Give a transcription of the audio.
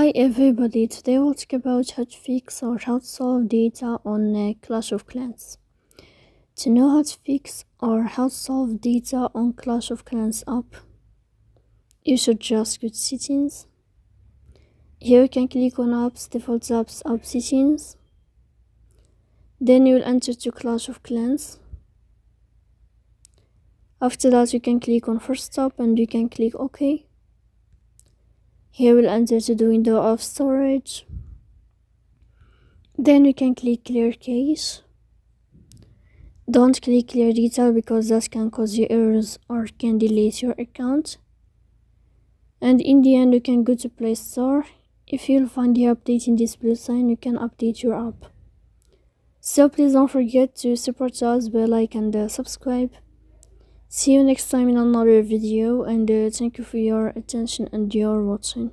Hi everybody, today we'll talk about how to fix or how to solve data on Clash of Clans. To know how to fix or how to solve data on Clash of Clans app, you should just go to settings. Here you can click on apps, default apps, app settings. Then you will enter to Clash of Clans. After that you can click on first stop and you can click OK. Here we'll enter to the window of storage. Then we can click clear cache. Don't click clear data because that can cause you errors or can delete your account. And in the end you can go to Play Store. If you'll find the update in this blue sign, you can update your app. So please don't forget to support us by like and subscribe. See you next time in another video, and thank you for your attention and your watching.